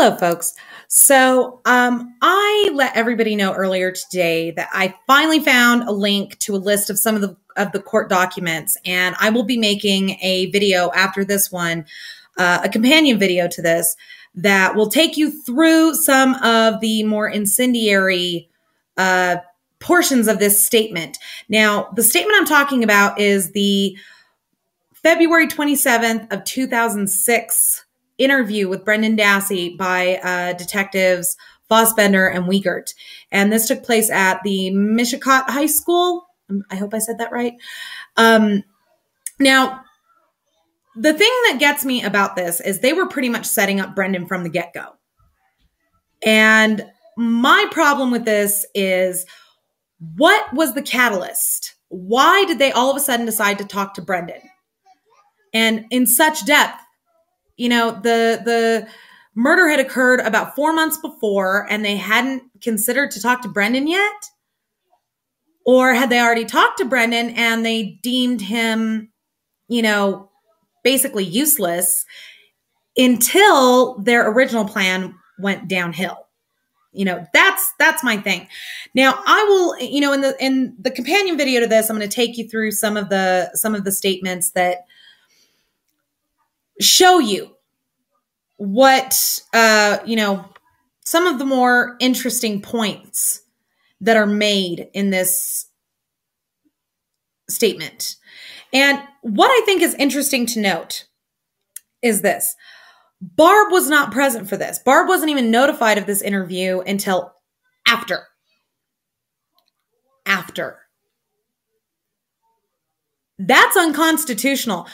Hello, folks. So I let everybody know earlier today that I finally found a link to a list of some of the court documents, and I will be making a video after this one, a companion video to this, that will take you through some of the more incendiary portions of this statement. Now, the statement I'm talking about is the February 27th of 2006 interview with Brendan Dassey by detectives Fossbender and Wiegert. And this took place at the Mishicot High School. I hope I said that right. Now, the thing that gets me about this is they were pretty much setting up Brendan from the get-go. And my problem with this is, what was the catalyst? Why did they all of a sudden decide to talk to Brendan? And in such depth? You know, the murder had occurred about 4 months before, and they hadn't considered to talk to Brendan yet? Or had they already talked to Brendan and they deemed him, you know, basically useless until their original plan went downhill? You know, that's my thing. Now, I will, you know, in the companion video to this, I'm going to take you through some of the statements that show you what, you know, some of the more interesting points that are made in this statement. And what I think is interesting to note is this. Barb was not present for this. Barb wasn't even notified of this interview until after. That's unconstitutional.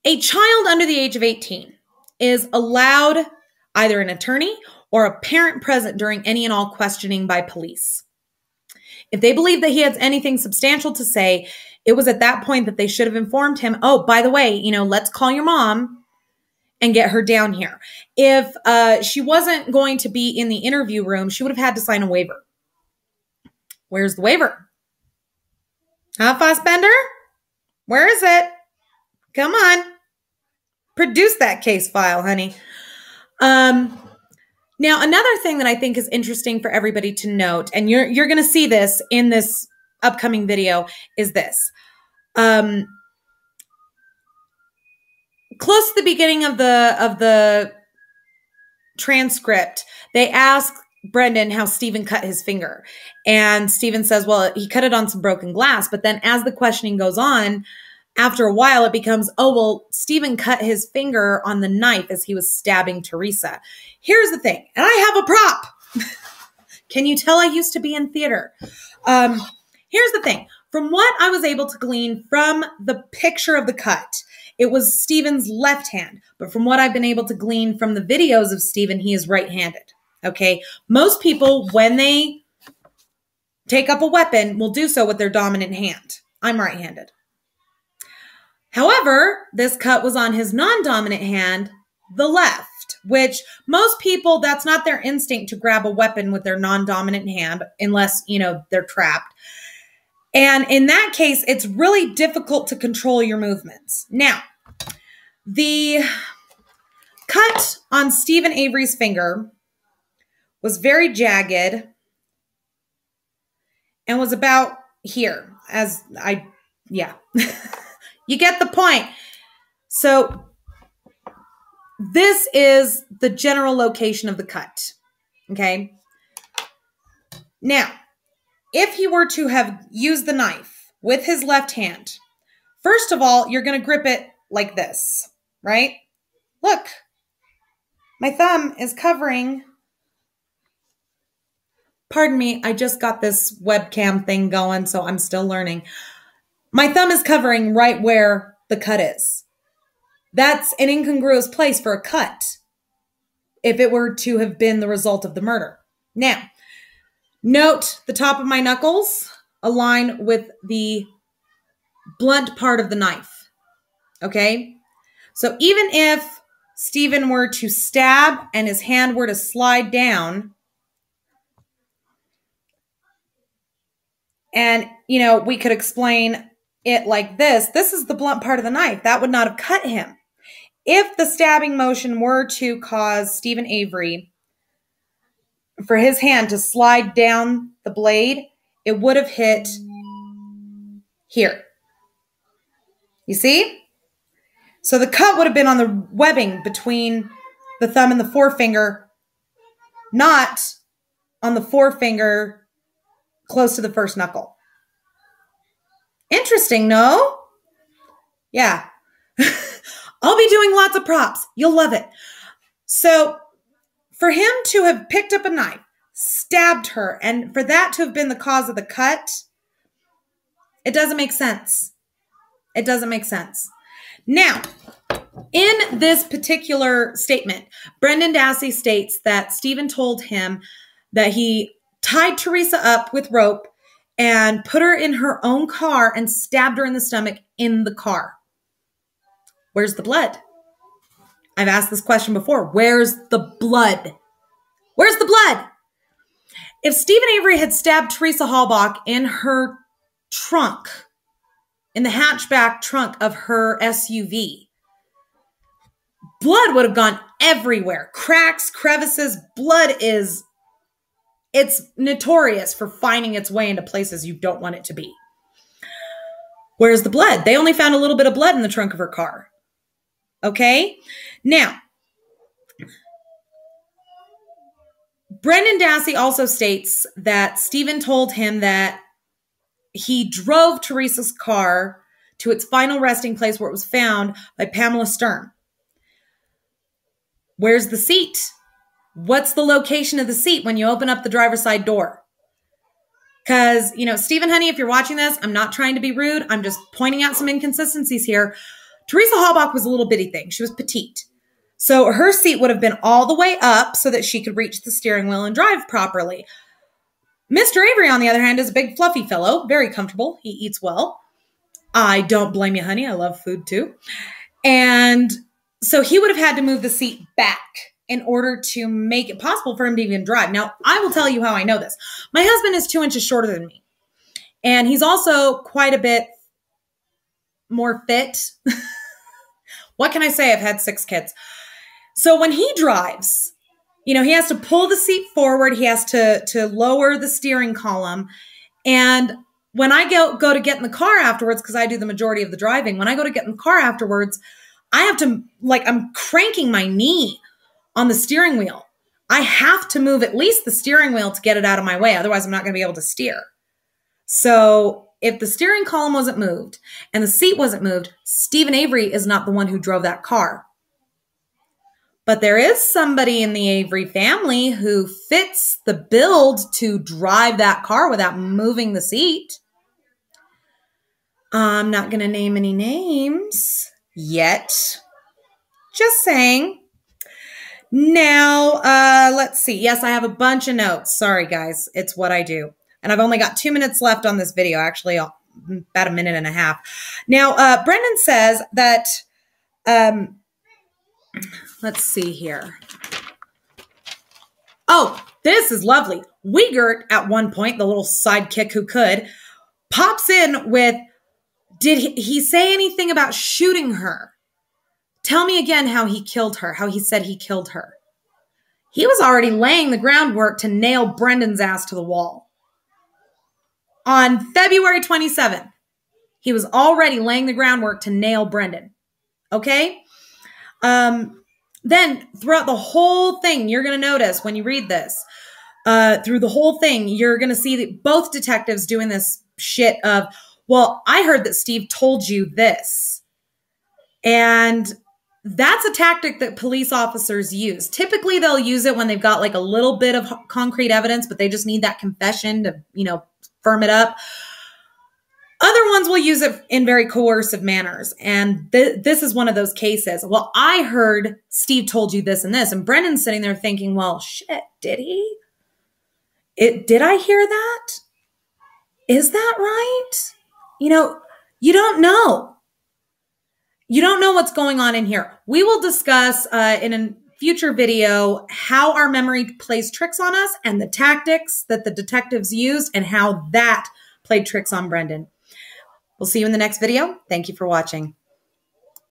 A child under the age of 18 is allowed either an attorney or a parent present during any and all questioning by police. If they believe that he has anything substantial to say, it was at that point that they should have informed him, oh, by the way, you know, let's call your mom and get her down here. If she wasn't going to be in the interview room, she would have had to sign a waiver. Where's the waiver? Huh, Fossbender? Where is it? Come on. Produce that case file, honey. Now, another thing that I think is interesting for everybody to note, and you're going to see this in this upcoming video, is this. Close to the beginning of the transcript, they ask Brendan how Stephen cut his finger. And Stephen says, well, he cut it on some broken glass. But then as the questioning goes on, after a while, it becomes, oh, well, Stephen cut his finger on the knife as he was stabbing Teresa. Here's the thing, and I have a prop. Can you tell I used to be in theater? Here's the thing. From what I was able to glean from the picture of the cut, it was Stephen's left hand. But from what I've been able to glean from the videos of Stephen, he is right-handed. Okay? Most people, when they take up a weapon, will do so with their dominant hand. I'm right-handed. However, this cut was on his non-dominant hand, the left, which most people, that's not their instinct to grab a weapon with their non-dominant hand unless, you know, they're trapped. And in that case, it's really difficult to control your movements. Now, the cut on Stephen Avery's finger was very jagged and was about here, yeah. You get the point. So this is the general location of the cut, okay? Now, if he were to have used the knife with his left hand, first of all, you're going to grip it like this, right? Look, my thumb is covering. Pardon me, I just got this webcam thing going, so I'm still learning. My thumb is covering right where the cut is. That's an incongruous place for a cut if it were to have been the result of the murder. Now, note the top of my knuckles align with the blunt part of the knife, okay? So even if Stephen were to stab and his hand were to slide down, and, you know, we could explain it like this. This is the blunt part of the knife. That would not have cut him. if the stabbing motion were to cause Stephen Avery for his hand to slide down the blade, it would have hit here. You see? So the cut would have been on the webbing between the thumb and the forefinger, not on the forefinger close to the first knuckle. Interesting, no? Yeah. I'll be doing lots of props. You'll love it. So for him to have picked up a knife, stabbed her, and for that to have been the cause of the cut, it doesn't make sense. It doesn't make sense. Now, in this particular statement, Brendan Dassey states that Stephen told him that he tied Teresa up with rope and put her in her own car and stabbed her in the stomach in the car. Where's the blood? I've asked this question before. Where's the blood? Where's the blood? If Stephen Avery had stabbed Teresa Halbach in her trunk, in the hatchback trunk of her SUV, blood would have gone everywhere. Cracks, crevices, it's notorious for finding its way into places you don't want it to be. Where's the blood? They only found a little bit of blood in the trunk of her car. Okay? Now, Brendan Dassey also states that Stephen told him that he drove Teresa's car to its final resting place where it was found by Pamela Stern. Where's the seat? What's the location of the seat when you open up the driver's side door? Because, Stephen, honey, if you're watching this, I'm not trying to be rude. I'm just pointing out some inconsistencies here. Teresa Halbach was a little bitty thing. She was petite. So her seat would have been all the way up so that she could reach the steering wheel and drive properly. Mr. Avery, on the other hand, is a big fluffy fellow, very comfortable. He eats well. I don't blame you, honey. I love food too. And so he would have had to move the seat back in order to make it possible for him to even drive. Now, I will tell you how I know this. My husband is 2 inches shorter than me. And he's also quite a bit more fit. What can I say? I've had 6 kids. So when he drives, he has to pull the seat forward. He has to lower the steering column. And when I go to get in the car afterwards, because I do the majority of the driving, when I go to get in the car afterwards, I have to, I'm cranking my knee on the steering wheel. I have to move at least the steering wheel to get it out of my way. Otherwise, I'm not going to be able to steer. So if the steering column wasn't moved and the seat wasn't moved, Stephen Avery is not the one who drove that car. But there is somebody in the Avery family who fits the build to drive that car without moving the seat. I'm not going to name any names yet. Just saying. Now, let's see. Yes, I have a bunch of notes. Sorry, guys. It's what I do. And I've only got 2 minutes left on this video. Actually, about a minute and a half. Now, Brendan says that, let's see here. Oh, this is lovely. Wiegert, at one point, the little sidekick who could, pops in with, did he say anything about shooting her? Tell me again how he killed her, how he said he killed her. He was already laying the groundwork to nail Brendan's ass to the wall. On February 27th, he was already laying the groundwork to nail Brendan. Okay? Then, throughout the whole thing, you're going to notice when you read this, through the whole thing, you're going to see that both detectives doing this shit of, well, I heard that Steve told you this. And that's a tactic that police officers use. Typically, they'll use it when they've got like a little bit of concrete evidence, but they just need that confession to, firm it up. Other ones will use it in very coercive manners. And this is one of those cases. Well, I heard Steve told you this and this. And Brendan's sitting there thinking, well, shit, did he? Did I hear that? Is that right? You don't know. You don't know what's going on in here. We will discuss in a future video how our memory plays tricks on us and the tactics that the detectives used and how that played tricks on Brendan. We'll see you in the next video. Thank you for watching.